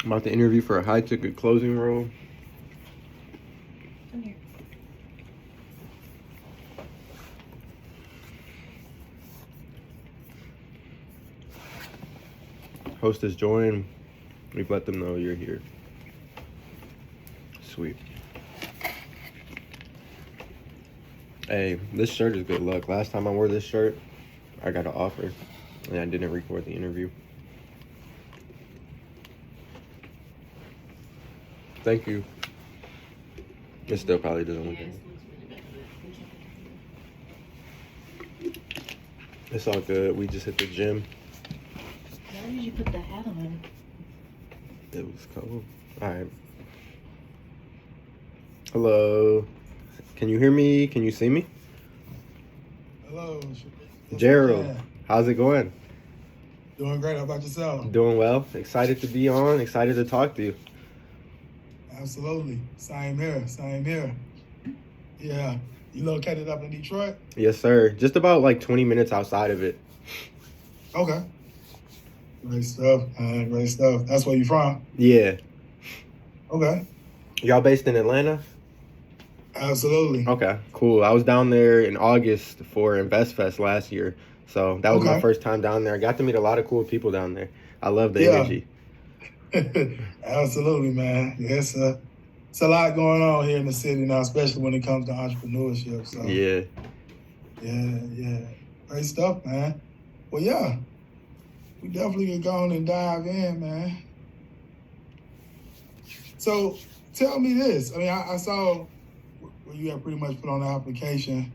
I'm about to interview for a high-ticket closing role. Come here. Hostess join. We've let them know you're here. Sweet. Hey, this shirt is good luck. Last time I wore this shirt, I got an offer, and I didn't record the interview. Thank you. It still probably doesn't look good. It's all good. We just hit the gym. Why did you put the hat on? It was cold. All right. Hello. Can you hear me? Can you see me? Hello. Yes, Gerald, I can. how's it going? Doing great. How about yourself? Doing well. Excited to be on. Excited to talk to you. Absolutely. Same here. Same here. Yeah. You located up in Detroit? Yes, sir. Just about like 20 minutes outside of it. Okay. Great stuff. Great stuff. That's where you from? Yeah. Okay. Y'all based in Atlanta? Absolutely. Okay, cool. I was down there in August for InvestFest last year. So that was my Okay. first time down there. I got to meet a lot of cool people down there. I love the Yeah. energy. Absolutely, man. Yes, it's a lot going on here in the city now, especially when it comes to entrepreneurship. So Yeah. yeah. Great stuff, man. Well, yeah. We definitely can go on and dive in, man. So tell me this. I mean, I saw where you had pretty much put on the application.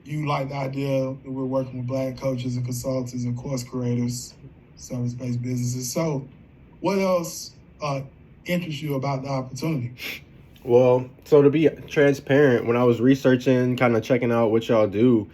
You like the idea that we're working with Black coaches and consultants and course creators, service-based businesses. So what else interests you about the opportunity? Well, so to be transparent, when I was researching, kind of checking out what y'all do,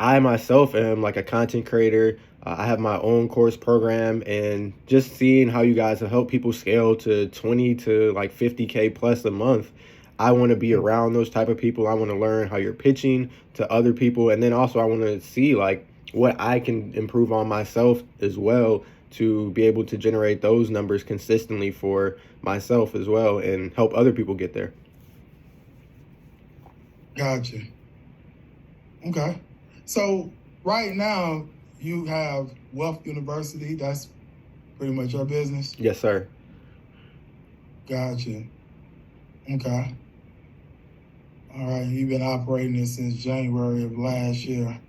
I myself am like a content creator. I have my own course program, and just seeing how you guys have helped people scale to 20 to like 50K plus a month. I want to be around those type of people. I want to learn how you're pitching to other people, and then also I want to see like what I can improve on myself as well to be able to generate those numbers consistently for myself as well and help other people get there. Gotcha. Okay. So right now you have Wealth University. That's pretty much your business. Yes, sir. Gotcha. Okay. All right. You've been operating it since January of last year.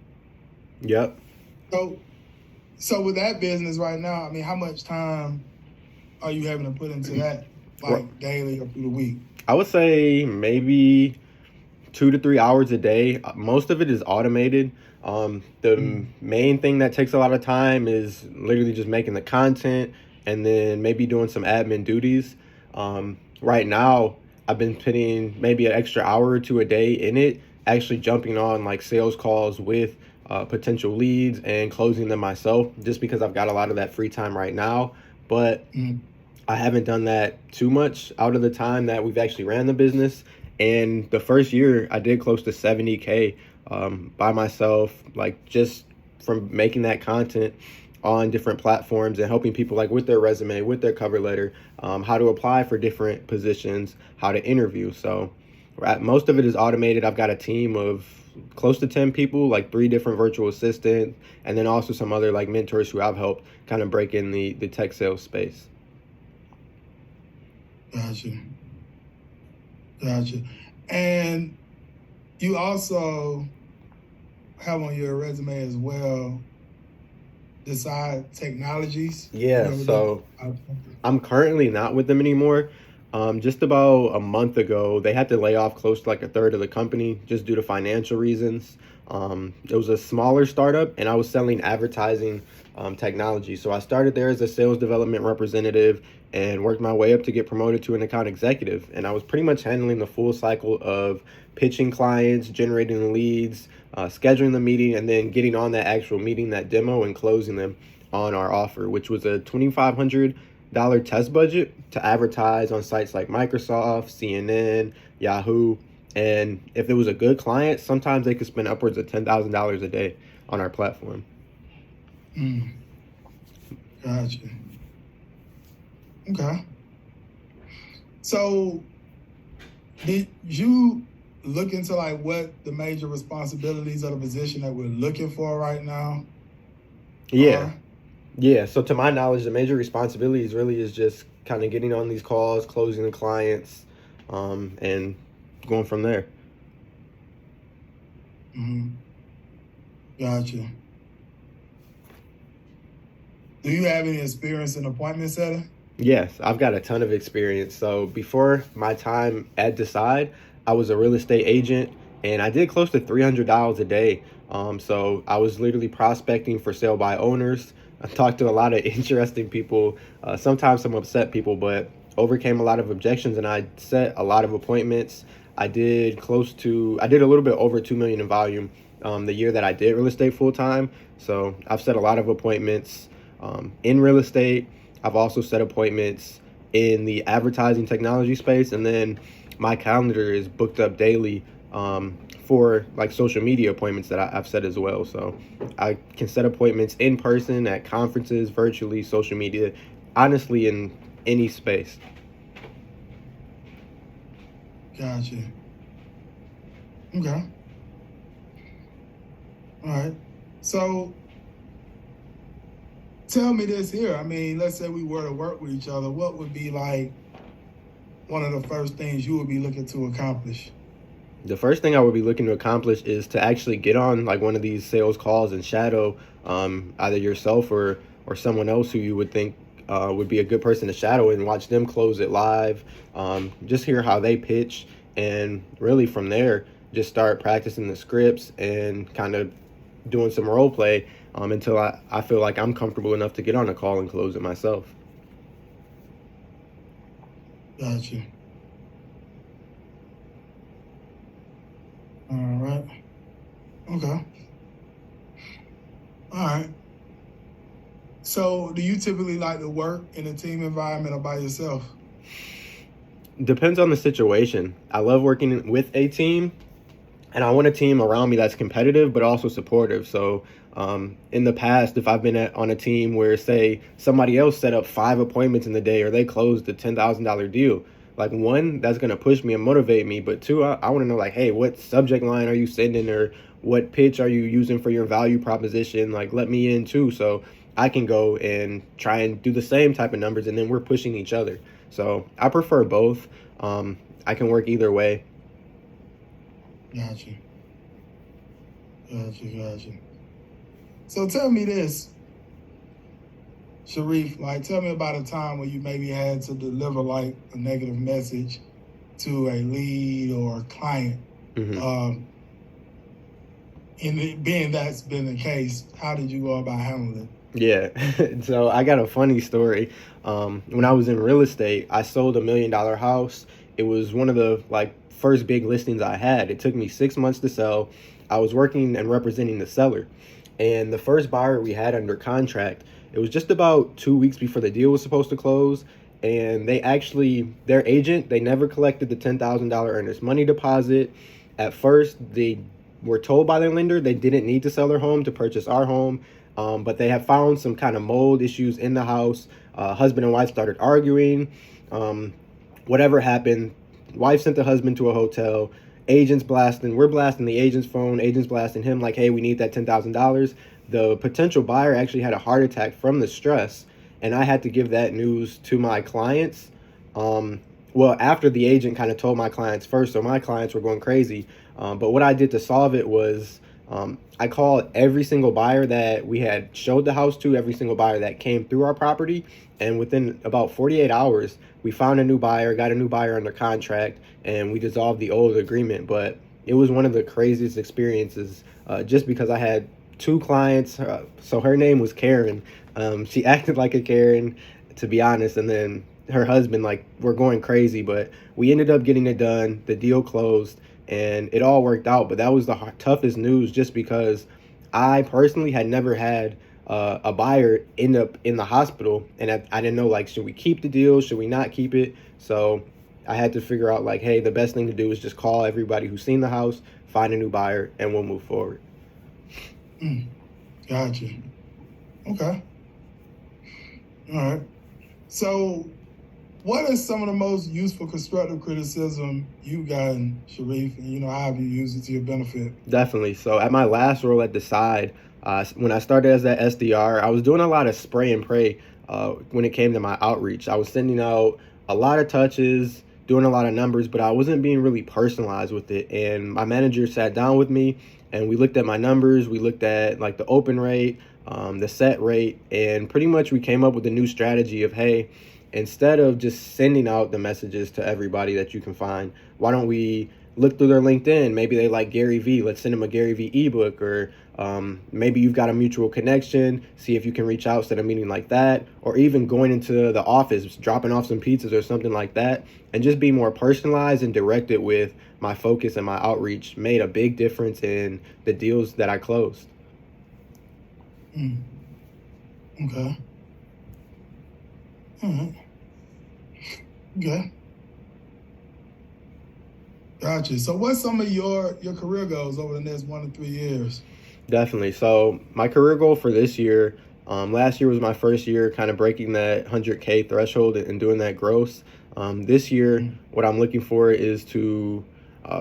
Yep. So with that business right now, I mean, how much time are you having to put into that, like daily or through the week? I would say maybe 2 to 3 hours a day. Most of it is automated. The main thing that takes a lot of time is literally just making the content and then maybe doing some admin duties. Right now, I've been putting maybe an extra hour or two a day in it, actually jumping on like sales calls with potential leads and closing them myself just because I've got a lot of that free time right now. But I haven't done that too much out of the time that we've actually ran the business. And the first year, I did close to 70K by myself, like just from making that content on different platforms and helping people like with their resume, with their cover letter, how to apply for different positions, how to interview. So most of it is automated. I've got a team of close to 10 people, like 3 different virtual assistants, and then also some other like mentors who I've helped kind of break in the tech sales space. Gotcha. And you also have on your resume as well, Decide Technologies. Yeah, so I'm currently not with them anymore. Just about a month ago, they had to lay off close to like a third of the company just due to financial reasons. It was a smaller startup, and I was selling advertising technology. So I started there as a sales development representative and worked my way up to get promoted to an account executive. And I was pretty much handling the full cycle of pitching clients, generating the leads, scheduling the meeting, and then getting on that actual meeting, that demo, and closing them on our offer, which was a $2,500 test budget to advertise on sites like Microsoft, CNN, Yahoo. And if it was a good client, sometimes they could spend upwards of $10,000 a day on our platform. Gotcha. Okay. So, did you look into like what the major responsibilities of the position that we're looking for right now Yeah. are? Yeah, so to my knowledge, the major responsibilities really is just kind of getting on these calls, closing the clients, and going from there. Mm-hmm. Gotcha. Do you have any experience in appointment setting? Yes, I've got a ton of experience. So before my time at Decide, I was a real estate agent and I did close to $300 a day. So I was literally prospecting for sale by owners. I talked to a lot of interesting people, sometimes some upset people, but overcame a lot of objections and I set a lot of appointments. I did a little bit over 2 million in volume the year that I did real estate full time. So I've set a lot of appointments in real estate. I've also set appointments in the advertising technology space, and then my calendar is booked up daily for like social media appointments that I've set as well. So I can set appointments in person, at conferences, virtually, social media, honestly, in any space. Gotcha. Okay. All right. So tell me this here. I mean, let's say we were to work with each other. What would be like one of the first things you would be looking to accomplish? The first thing I would be looking to accomplish is to actually get on like one of these sales calls and shadow either yourself or someone else who you would think would be a good person to shadow and watch them close it live. Just hear how they pitch, and really from there, just start practicing the scripts and kind of doing some role play until I feel like I'm comfortable enough to get on a call and close it myself. Gotcha. All right. Okay. All right. So, do you typically like to work in a team environment or by yourself? Depends on the situation. I love working with a team, and I want a team around me that's competitive but also supportive. So in the past, if I've been on a team where, say, somebody else set up 5 appointments in the day or they closed a $10,000 deal, like one, that's going to push me and motivate me. But two, I want to know, like, hey, what subject line are you sending, or what pitch are you using for your value proposition? Like, let me in too, so I can go and try and do the same type of numbers, and then we're pushing each other. So I prefer both. I can work either way. Gotcha. Gotcha. So tell me this, Sharif, like tell me about a time where you maybe had to deliver like a negative message to a lead or a client. Mm-hmm. And it, being that's been the case, how did you go about handling it? Yeah. So I got a funny story. When I was in real estate, I sold $1 million house. It was one of the like first big listings I had. It took me 6 months to sell. I was working and representing the seller. And the first buyer we had under contract, it was just about 2 weeks before the deal was supposed to close. And their agent, they never collected the $10,000 earnest money deposit. At first, they were told by their lender they didn't need to sell their home to purchase our home. But they have found some kind of mold issues in the house. Husband and wife started arguing. Whatever happened, wife sent the husband to a hotel. We're blasting the agent's phone. Agent's blasting him like, hey, we need that $10,000. The potential buyer actually had a heart attack from the stress, and I had to give that news to my clients. Well, after the agent kind of told my clients first, so my clients were going crazy. But what I did to solve it was I called every single buyer that we had showed the house to, every single buyer that came through our property. And within about 48 hours, we found a new buyer, got a new buyer under contract, and we dissolved the old agreement. But it was one of the craziest experiences just because I had two clients. So her name was Karen. She acted like a Karen, to be honest. And then her husband, like, we're going crazy. But we ended up getting it done. The deal closed. And it all worked out. But that was the toughest news just because I personally had never had a buyer end up in the hospital. And I didn't know, like, should we keep the deal? Should we not keep it? So I had to figure out, like, hey, the best thing to do is just call everybody who's seen the house, find a new buyer, and we'll move forward. Gotcha. Okay. All right. So, what is some of the most useful constructive criticism you've gotten, Sharif? And how have you used it to your benefit? Definitely. So at my last role at Decide, when I started as that SDR, I was doing a lot of spray and pray when it came to my outreach. I was sending out a lot of touches, doing a lot of numbers, but I wasn't being really personalized with it. And my manager sat down with me and we looked at my numbers. We looked at like the open rate, the set rate, and pretty much we came up with a new strategy of, hey, instead of just sending out the messages to everybody that you can find, why don't we look through their LinkedIn? Maybe they like Gary Vee. Let's send them a Gary Vee ebook, or maybe you've got a mutual connection. See if you can reach out, set a meeting like that, or even going into the office, dropping off some pizzas or something like that, and just be more personalized and directed with my focus and my outreach made a big difference in the deals that I closed. Okay. All right. Okay. Gotcha. So what's some of your career goals over the next 1 to 3 years? Definitely. So my career goal for this year, last year was my first year kind of breaking that 100K threshold and doing that gross. This year, what I'm looking for is to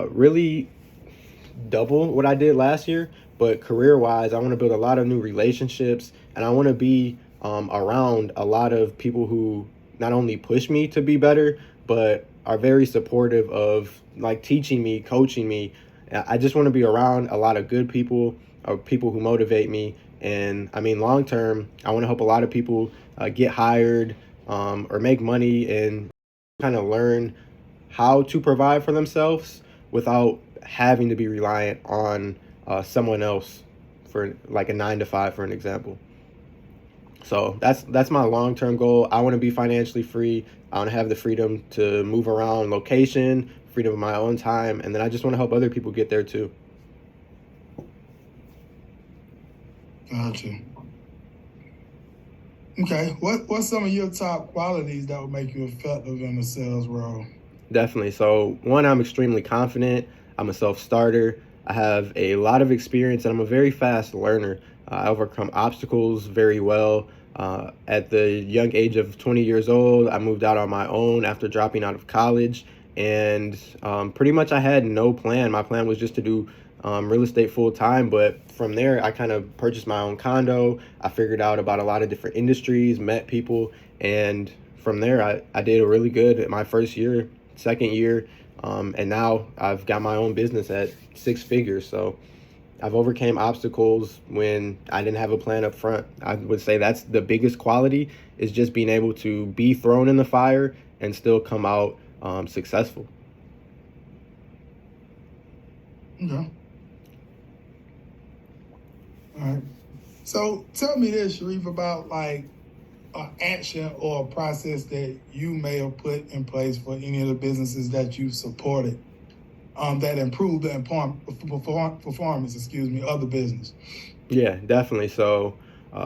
really double what I did last year. But career-wise, I want to build a lot of new relationships, and I want to be around a lot of people who not only push me to be better, but are very supportive of like teaching me, coaching me. I just want to be around a lot of good people, or people who motivate me. And I mean, long term, I want to help a lot of people get hired or make money and kind of learn how to provide for themselves without having to be reliant on someone else for like a 9 to 5, for an example. So that's my long-term goal. I want to be financially free. I want to have the freedom to move around location, freedom of my own time, and then I just want to help other people get there too. Gotcha. Okay. What's some of your top qualities that would make you effective in the sales role? Definitely. So one, I'm extremely confident. I'm a self-starter. I have a lot of experience and I'm a very fast learner. I overcome obstacles very well. At the young age of 20 years old, I moved out on my own after dropping out of college. And pretty much I had no plan. My plan was just to do real estate full time. But from there, I kind of purchased my own condo. I figured out about a lot of different industries, met people. And from there, I did really good at my first year, second year. And now I've got my own business at 6 figures. So I've overcame obstacles when I didn't have a plan up front. I would say that's the biggest quality, is just being able to be thrown in the fire and still come out successful. Okay. All right. So tell me this, Sharif, about like an action or a process that you may have put in place for any of the businesses that you've supported that improved the performance, of the business. Yeah, definitely. So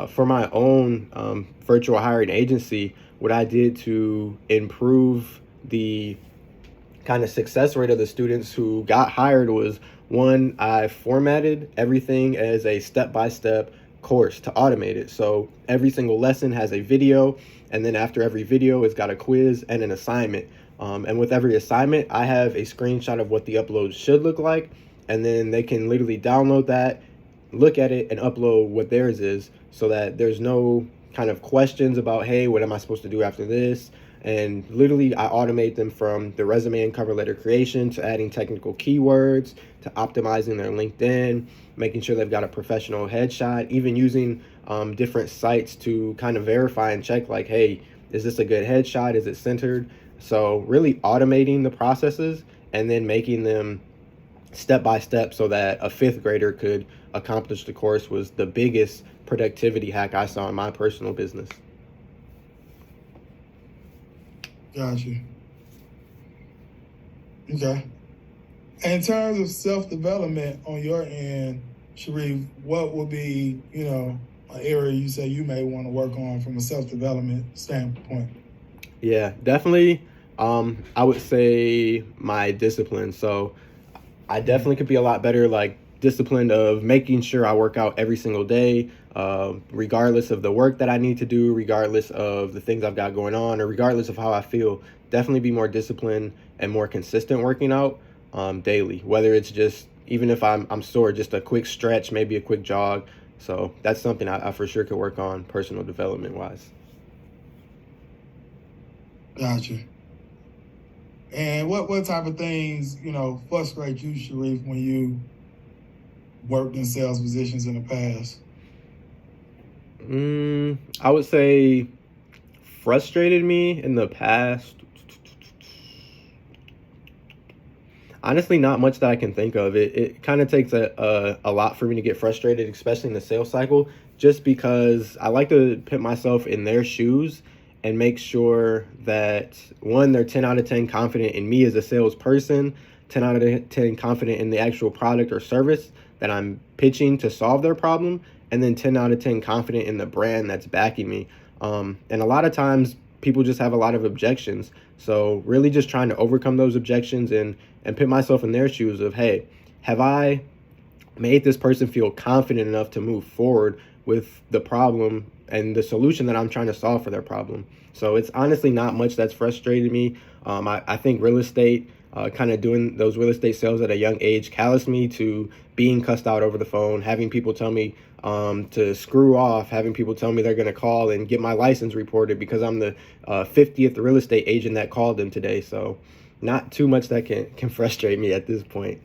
for my own virtual hiring agency, what I did to improve the kind of success rate of the students who got hired was, one, I formatted everything as a step-by-step course to automate it. So every single lesson has a video, and then after every video, it's got a quiz and an assignment. And with every assignment, I have a screenshot of what the upload should look like, and then they can literally download that, look at it, and upload what theirs is, so that there's no kind of questions about, hey, what am I supposed to do after this? And literally, I automate them from the resume and cover letter creation to adding technical keywords to optimizing their LinkedIn, making sure they've got a professional headshot, even using different sites to kind of verify and check, like, hey, is this a good headshot? Is it centered? So really automating the processes and then making them step by step so that a 5th grader could accomplish the course was the biggest productivity hack I saw in my personal business. Gotcha. Okay. And in terms of self-development on your end, Sharif, what would be, an area you say you may want to work on from a self-development standpoint? Yeah, definitely. I would say my discipline. So I definitely could be a lot better, like disciplined of making sure I work out every single day, regardless of the work that I need to do, regardless of the things I've got going on, or regardless of how I feel. Definitely be more disciplined and more consistent working out daily, whether it's just, even if I'm sore, just a quick stretch, maybe a quick jog. So that's something I for sure could work on personal development wise. Gotcha. And what type of things, frustrate you, Sharif, when you worked in sales positions in the past? I would say frustrated me in the past. Honestly, not much that I can think of. It kind of takes a lot for me to get frustrated, especially in the sales cycle, just because I like to put myself in their shoes and make sure that, one, they're 10 out of 10 confident in me as a salesperson, 10 out of 10 confident in the actual product or service that I'm pitching to solve their problem, and then 10 out of 10 confident in the brand that's backing me. And a lot of times people just have a lot of objections. So really just trying to overcome those objections and put myself in their shoes of, hey, have I made this person feel confident enough to move forward with the problem and the solution that I'm trying to solve for their problem? So it's honestly not much that's frustrated me. I think real estate, kind of doing those real estate sales at a young age, calloused me to being cussed out over the phone, having people tell me to screw off, having people tell me they're going to call and get my license reported because I'm the 50th real estate agent that called them today. So not too much that can frustrate me at this point,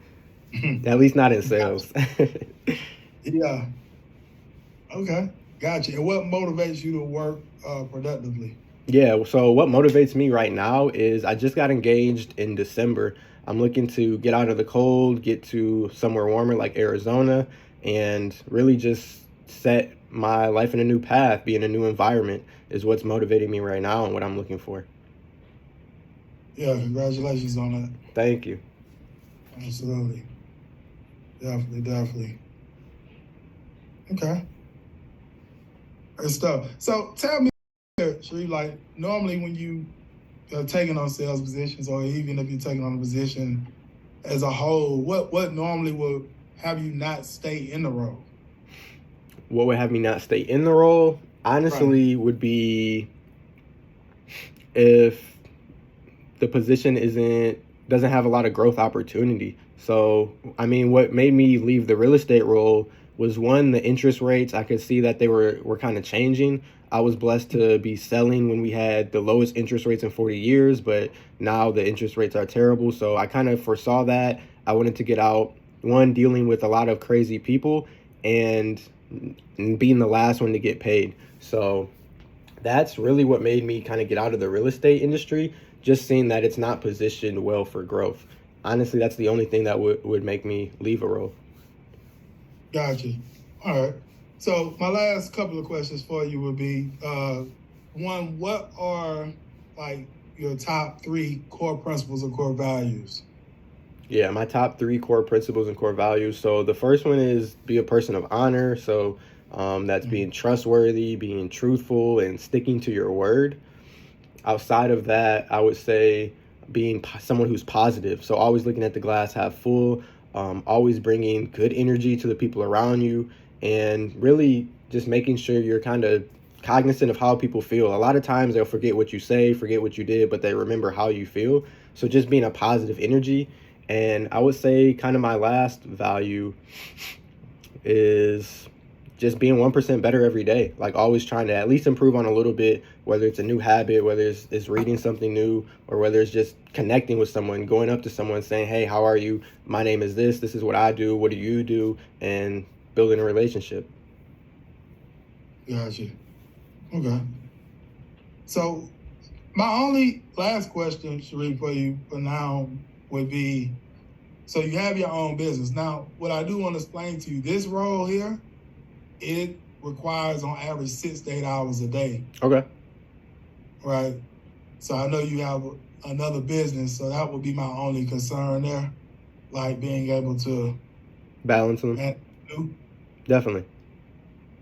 at least not in sales. Yeah. Okay. Gotcha. And what motivates you to work productively? Yeah, so what motivates me right now is I just got engaged in December. I'm looking to get out of the cold, get to somewhere warmer like Arizona, and really just set my life in a new path, be in a new environment is what's motivating me right now and what I'm looking for. Yeah, congratulations on that. Thank you. Absolutely. Definitely. Okay. Good stuff. So tell me, Sharif, like normally when you are taking on sales positions, or even if you're taking on a position as a whole, what normally will have you not stay in the role? What would have me not stay in the role, honestly, would be if the position doesn't have a lot of growth opportunity. So, I mean, what made me leave the real estate role was, one, the interest rates. I could see that they were kind of changing. I was blessed to be selling when we had the lowest interest rates in 40 years, but now the interest rates are terrible. So I kind of foresaw that. I wanted to get out, one, dealing with a lot of crazy people and being the last one to get paid. So that's really what made me kind of get out of the real estate industry, just seeing that it's not positioned well for growth. Honestly, that's the only thing that would make me leave a role. Gotcha. All right. So my last couple of questions for you would be, one, what are like your top 3 core principles or core values? Yeah, my top 3 core principles and core values. So the first one is be a person of honor. So that's being trustworthy, being truthful, and sticking to your word. Outside of that, I would say being someone who's positive. So always looking at the glass half full, always bringing good energy to the people around you, and really just making sure you're kind of cognizant of how people feel. A lot of times they'll forget what you say, forget what you did, but they remember how you feel. So just being a positive energy. And I would say kind of my last value is just being 1% better every day. Like always trying to at least improve on a little bit, whether it's a new habit, whether it's reading something new, or whether it's just connecting with someone, going up to someone saying, hey, how are you? My name is this is what I do. What do you do? And building a relationship. Gotcha. Okay. So my only last question, Sharif, for you for now would be, so you have your own business. Now, what I do want to explain to you, this role here, it requires on average 6 to 8 hours a day. Okay. Right. So I know you have another business, so that would be my only concern there, like being able to balance them. Definitely.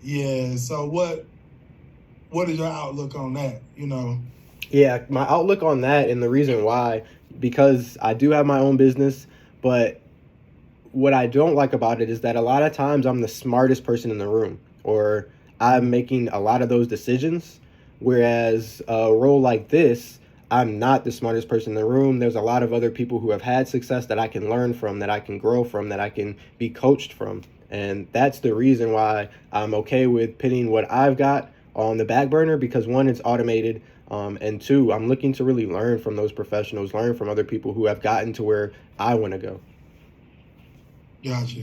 Yeah. So what is your outlook on that? Yeah, my outlook on that, and the reason why, because I do have my own business, but what I don't like about it is that a lot of times I'm the smartest person in the room, or I'm making a lot of those decisions. Whereas a role like this, I'm not the smartest person in the room. There's a lot of other people who have had success that I can learn from, that I can grow from, that I can be coached from. And that's the reason why I'm okay with putting what I've got on the back burner, because one, it's automated. And two, I'm looking to really learn from those professionals, learn from other people who have gotten to where I want to go. Gotcha.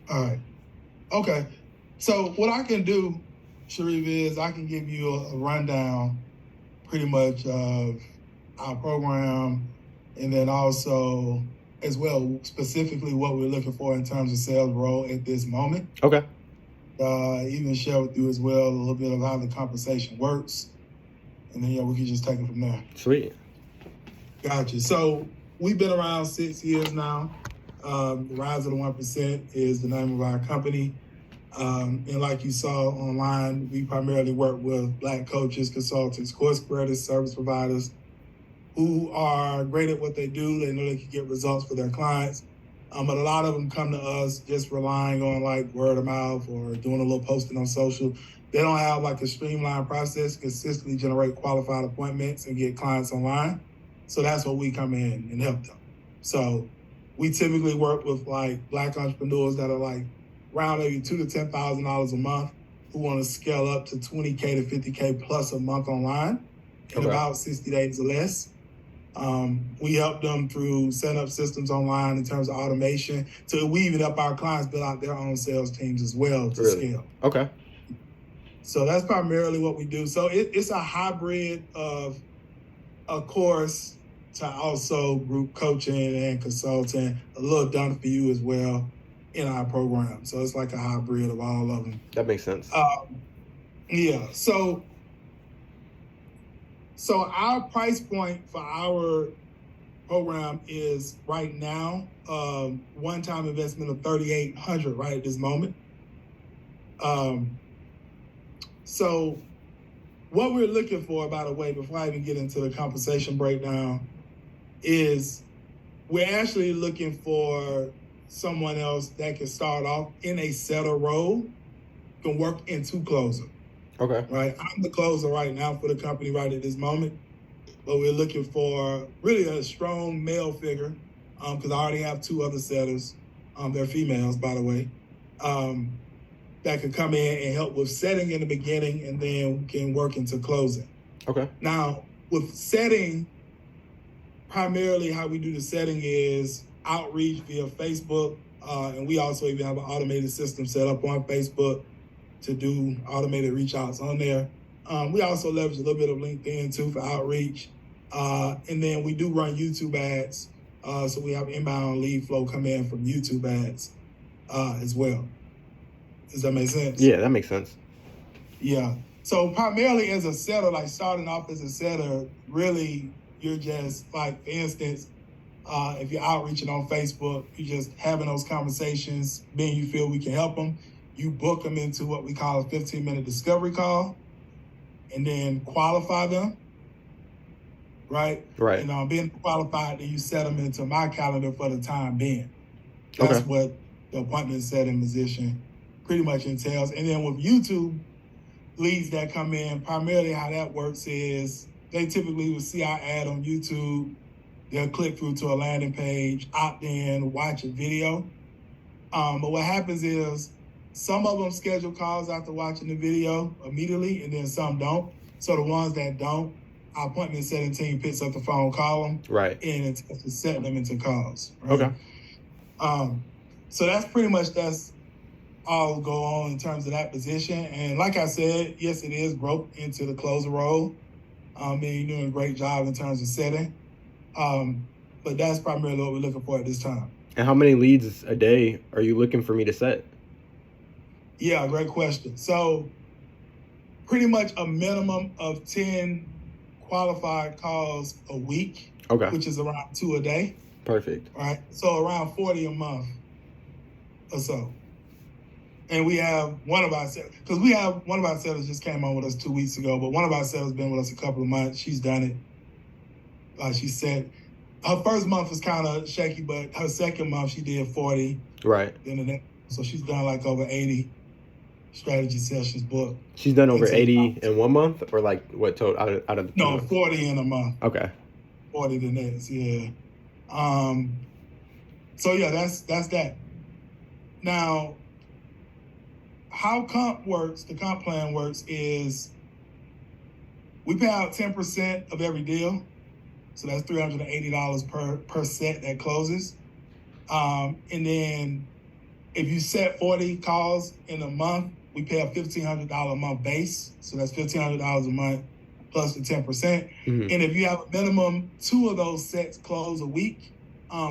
All right. Okay. So what I can do, Sharif, is I can give you a rundown pretty much of our program, and then also as well specifically what we're looking for in terms of sales role at this moment. Okay. Even share with you as well a little bit of how the compensation works. And then, we can just take it from there. Sweet. Gotcha. So we've been around 6 years now. Rise of the 1% is the name of our company. And like you saw online, we primarily work with Black coaches, consultants, course creators, service providers who are great at what they do. They know they can get results for their clients. But a lot of them come to us just relying on like word of mouth or doing a little posting on social. They don't have like a streamlined process, consistently generate qualified appointments and get clients online. So that's where we come in and help them. So we typically work with like Black entrepreneurs that are like around maybe $2,000 to $10,000 a month who want to scale up to 20K to 50K plus a month online in about 60 days or less. We help them through setting up systems online in terms of automation. So we even help our clients build out their own sales teams as well to scale. Okay. So that's primarily what we do. So it's a hybrid of a course to also group coaching and consulting, a little done for you as well in our program. So it's like a hybrid of all of them. That makes sense. Yeah. So our price point for our program is right now one-time investment of $3,800 right at this moment. So what we're looking for, by the way, before I even get into the compensation breakdown, is we're actually looking for someone else that can start off in a setter role, can work into closer. Okay. Right. I'm the closer right now for the company right at this moment, but we're looking for really a strong male figure because I already have two other setters. They're females, by the way, that can come in and help with setting in the beginning and then can work into closing. Okay. Now, with setting, primarily how we do the setting is outreach via Facebook, and we also even have an automated system set up on Facebook to do automated reach outs on there. We also leverage a little bit of LinkedIn too for outreach. And then we do run YouTube ads. So we have inbound lead flow come in from YouTube ads as well. Does that make sense? Yeah, that makes sense. Yeah. So primarily as a setter, like starting off as a setter, really you're just like, for instance, if you're outreaching on Facebook, you're just having those conversations, then you feel we can help them. You book them into what we call a 15-minute discovery call and then qualify them, right? Right. And being qualified, then you set them into my calendar for the time being. That's what the appointment setting position pretty much entails. And then with YouTube leads that come in, primarily how that works is they typically will see our ad on YouTube. They'll click through to a landing page, opt in, watch a video. But what happens is some of them schedule calls after watching the video immediately, and then some don't. So the ones that don't, our appointment setting team picks up the phone, call them, right, and it's setting them into calls. Right? Okay. So that's all go on in terms of that position. And like I said, yes, it is broke into the closer role. And you're doing a great job in terms of setting. But that's primarily what we're looking for at this time. And how many leads a day are you looking for me to set? Yeah, great question. So pretty much a minimum of 10 qualified calls a week, which is around 2 a day. Perfect. Right. So around 40 a month or so. And we have one of our sellers just came on with us 2 weeks ago, but one of our sellers been with us a couple of months. She's done it. She said her first month was kind of shaky, but her second month she did 40. Right. Then the next, so she's done like over 80 strategy sessions booked. She's done over Into 80 in 1 month, or like what total out of the 2 No, months? 40 in a month. Okay. 40 the next, yeah. So yeah, that's that. Now, how comp works, the comp plan works is we pay out 10% of every deal. So that's $380 per set that closes. And then if you set 40 calls in a month, we pay a $1,500 a month base. So that's $1,500 a month plus the 10%. Mm-hmm. And if you have a minimum 2 of those sets close a week,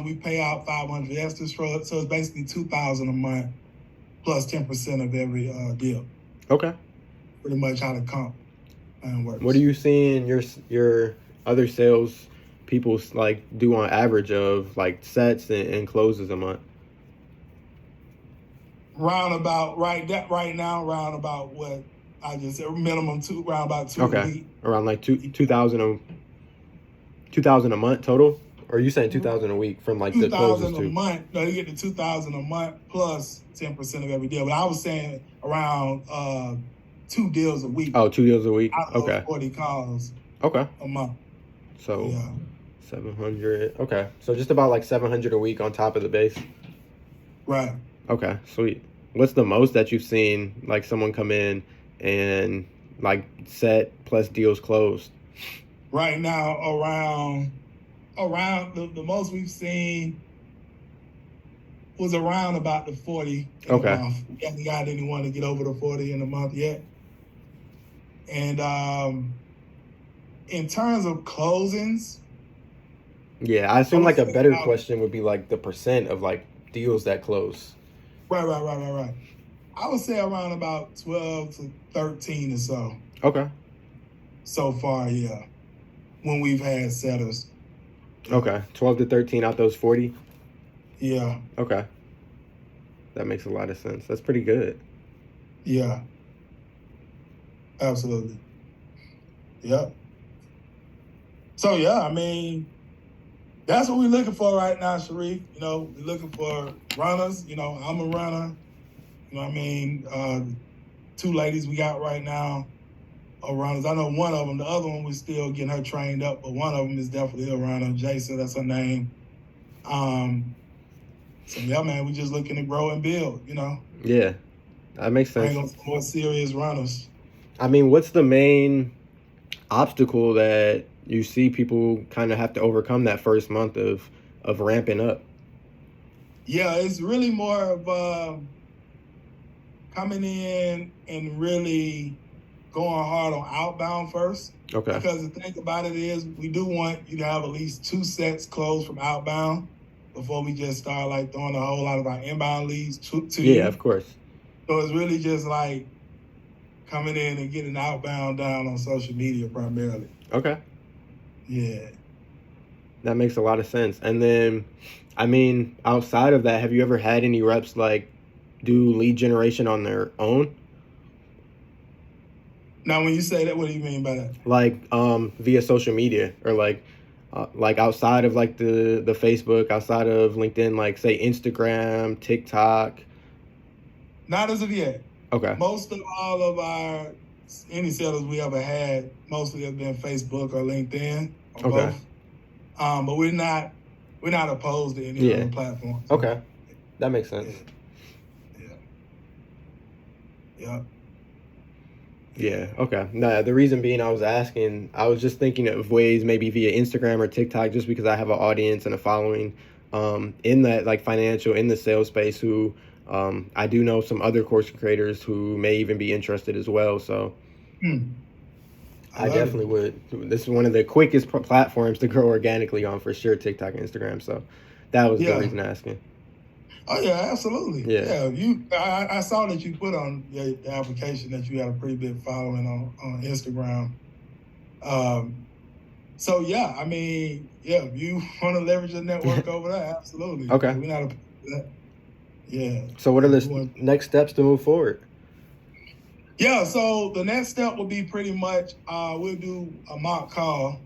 we pay out $500 extra. So it's basically $2,000 a month plus 10% of every deal. Okay. Pretty much how the comp plan works. What are you seeing your other sales people like do on average of like sets and closes a month? Right now, round about what I just said, minimum 2, round about 2 Okay. a week. Around like 2,000 a month total? Or are you saying 2,000 a week from like the closes 2,000 a too? month. No, you get the 2,000 a month plus 10% of every deal. But I was saying around 2 deals a week. Oh, 2 deals a week. Out of Okay. those 40 calls Okay. a month. So Yeah. 700. Okay. So just about like 700 a week on top of the base. Right. Okay, sweet. What's the most that you've seen like someone come in and like set plus deals closed? Right now, around the most we've seen was around about the 40 in Okay. a month. We haven't got anyone to get over the 40 in a month yet. And in terms of closings, Yeah, I assume like a better about- question would be like the percent of like deals that close. right. I would say around about 12 to 13 or so far, yeah, when we've had setters. Okay. 12 to 13 out those 40. Yeah, Okay. That makes a lot of sense. That's pretty good. yeah, absolutely. Yep. So, yeah, I mean, that's what we're looking for right now, Sharif. You know, we're looking for runners. You know, I'm a runner. You know what I mean? 2 ladies we got right now are runners. I know one of them. The other one, we're still getting her trained up, but one of them is definitely a runner. Jason, that's her name. So, yeah, man, we're just looking to grow and build, you know. Yeah, that makes Bring sense. on some more serious runners. I mean, what's the main obstacle that you see people kind of have to overcome that first month of ramping up? Yeah, it's really more of coming in and really going hard on outbound first. Okay. Because the thing about it is we do want you to have at least 2 sets closed from outbound before we just start like throwing a whole lot of our inbound leads to you. Yeah, of course. So it's really just like coming in and getting outbound down on social media primarily. Okay. Yeah. That makes a lot of sense. And then, I mean, outside of that, have you ever had any reps like do lead generation on their own? Now, when you say that, what do you mean by that? Like via social media or like outside of like the Facebook, outside of LinkedIn, like say Instagram, TikTok? Not as of yet. Okay. Most of all of any sellers we ever had, mostly have been Facebook or LinkedIn or Okay. both. But we're not opposed to any other platforms. Okay. That makes sense. Yeah. Yeah, okay. Nah, the reason being I was asking, I was just thinking of ways maybe via Instagram or TikTok, just because I have an audience and a following in that like financial, in the sales space who I do know some other course creators who may even be interested as well. So I definitely would. This is one of the quickest platforms to grow organically on for sure, TikTok and Instagram. So that was the reason asking. Oh yeah, absolutely. Yeah. I saw that you put on the application that you had a pretty big following on Instagram. So yeah, I mean, yeah, if you want to leverage your network over there, absolutely. Okay. We're not opposed to that. Yeah. So what are the next steps to move forward? Yeah, so the next step will be pretty much we'll do a mock call.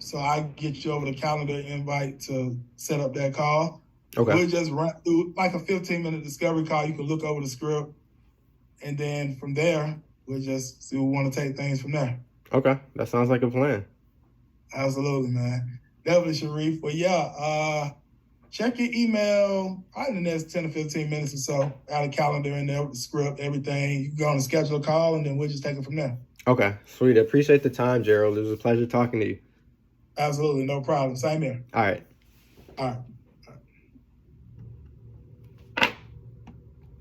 So I get you over the calendar invite to set up that call. Okay. We'll just run through like a 15-minute discovery call. You can look over the script. And then from there, we'll just see where we want to take things from there. Okay. That sounds like a plan. Absolutely, man. Definitely, Sharif. Well, yeah, check your email probably in the next 10 to 15 minutes or so. Add a calendar in there with the script, everything. You can go on and schedule a call, and then we'll just take it from there. Okay. Sweet. I appreciate the time, Gerald. It was a pleasure talking to you. Absolutely. No problem. Same here. All right. All right.